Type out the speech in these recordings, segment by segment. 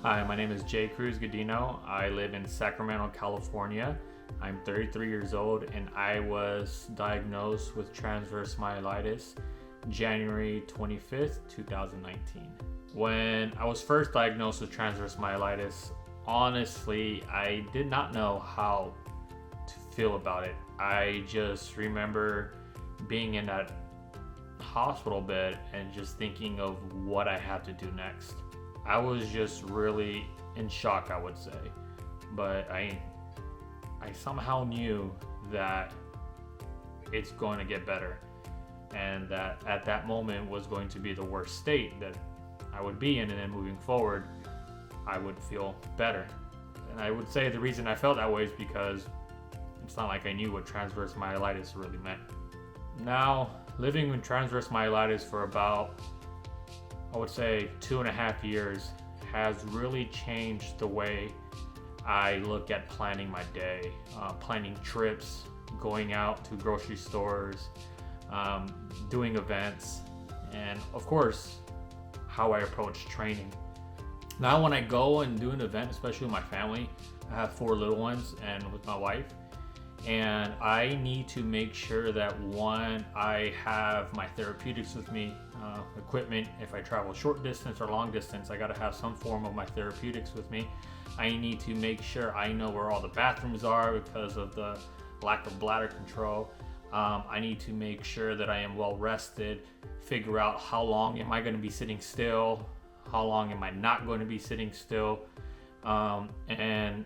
Hi, my name is Jcruz. I live in Sacramento, California. I'm 33 years old and I was diagnosed with transverse myelitis January 25th, 2019. When I was first diagnosed with transverse myelitis, honestly, I did not know how to feel about it. I just remember being in that hospital bed and just thinking of what I had to do next. I was just really in shock, I would say, but I somehow knew that it's going to get better, and that at that moment was going to be the worst state that I would be in, and then moving forward I would feel better. And I would say the reason I felt that way is because it's not like I knew what transverse myelitis really meant. Now, living with transverse myelitis for about, I would say, 2.5 years has really changed the way I look at planning my day, planning trips, going out to grocery stores, doing events, and of course, how I approach training. Now when I go and do an event, especially with my family, I have 4 little ones and with my wife, and I need to make sure that one, I have my therapeutics with me, equipment. If I travel short distance or long distance, I gotta have some form of my therapeutics with me. I need to make sure I know where all the bathrooms are because of the lack of bladder control. I need to make sure that I am well rested, figure out how long am I going to be sitting still, how long am I not going to be sitting still, and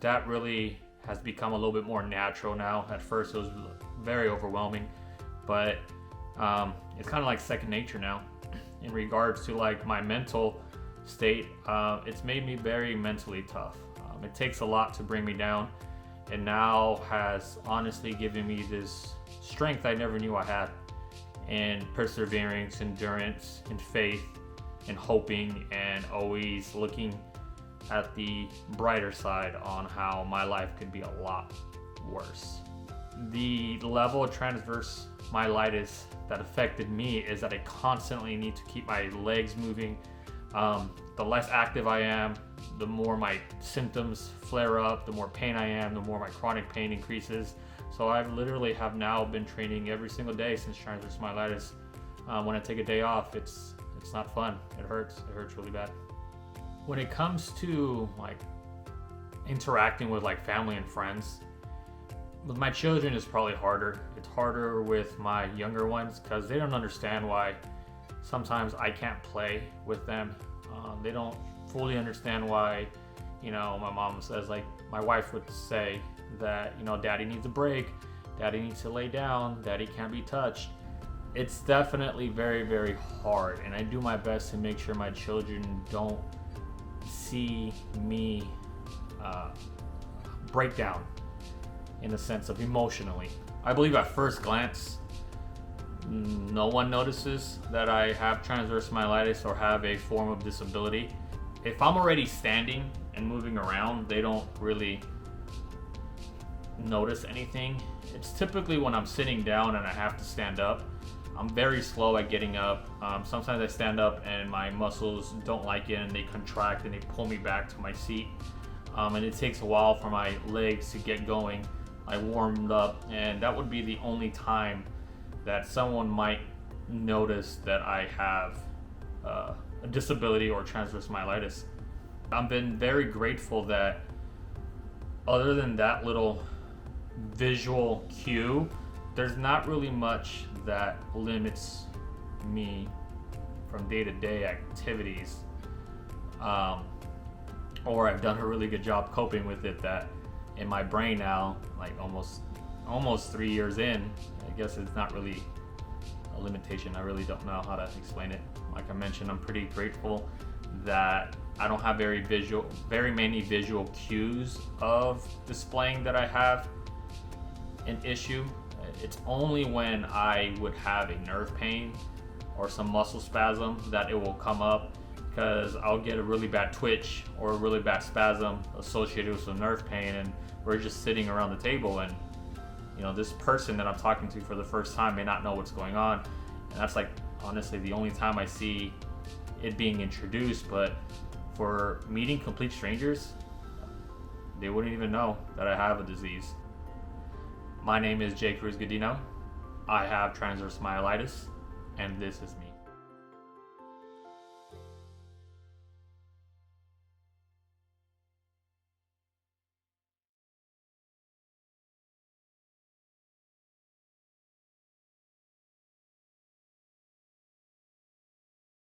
that really has become a little bit more natural now. At first it was very overwhelming, but it's kind of like second nature now. In regards to like my mental state, it's made me very mentally tough. It takes a lot to bring me down, and now has honestly given me this strength I never knew I had, and perseverance, endurance, and faith, and hoping, and always looking at the brighter side on how my life could be a lot worse. The level of transverse myelitis that affected me is that I constantly need to keep my legs moving. The less active I am, the more my symptoms flare up, the more pain I am, the more my chronic pain increases. So I literally have now been training every single day since transverse myelitis. When I take a day off, it's not fun. It hurts really bad. When it comes to like interacting with like family and friends, with my children it's probably harder. It's harder with my younger ones because they don't understand why sometimes I can't play with them. They don't fully understand why, my mom says, like my wife would say that, daddy needs a break, daddy needs to lay down, daddy can't be touched. It's definitely very, very hard, and I do my best to make sure my children don't see me break down in the sense of emotionally. I believe at first glance, no one notices that I have transverse myelitis or have a form of disability. If I'm already standing and moving around, they don't really notice anything. It's typically when I'm sitting down and I have to stand up. I'm very slow at getting up. Sometimes I stand up and my muscles don't like it and they contract and they pull me back to my seat. And it takes a while for my legs to get going. I warmed up, and that would be the only time that someone might notice that I have a disability or transverse myelitis. I've been very grateful that other than that little visual cue, there's not really much that limits me from day-to-day activities, or I've done a really good job coping with it, that in my brain now, like almost 3 years in, I guess it's not really a limitation. I really don't know how to explain it. Like I mentioned, I'm pretty grateful that I don't have very many visual cues of displaying that I have an issue. It's only when I would have a nerve pain or some muscle spasm that it will come up, because I'll get a really bad twitch or a really bad spasm associated with some nerve pain, and we're just sitting around the table, and this person that I'm talking to for the first time may not know what's going on, and that's like honestly the only time I see it being introduced. But For meeting complete strangers, they wouldn't even know that I have a disease. My name is Jcruz. I have transverse myelitis, and this is me.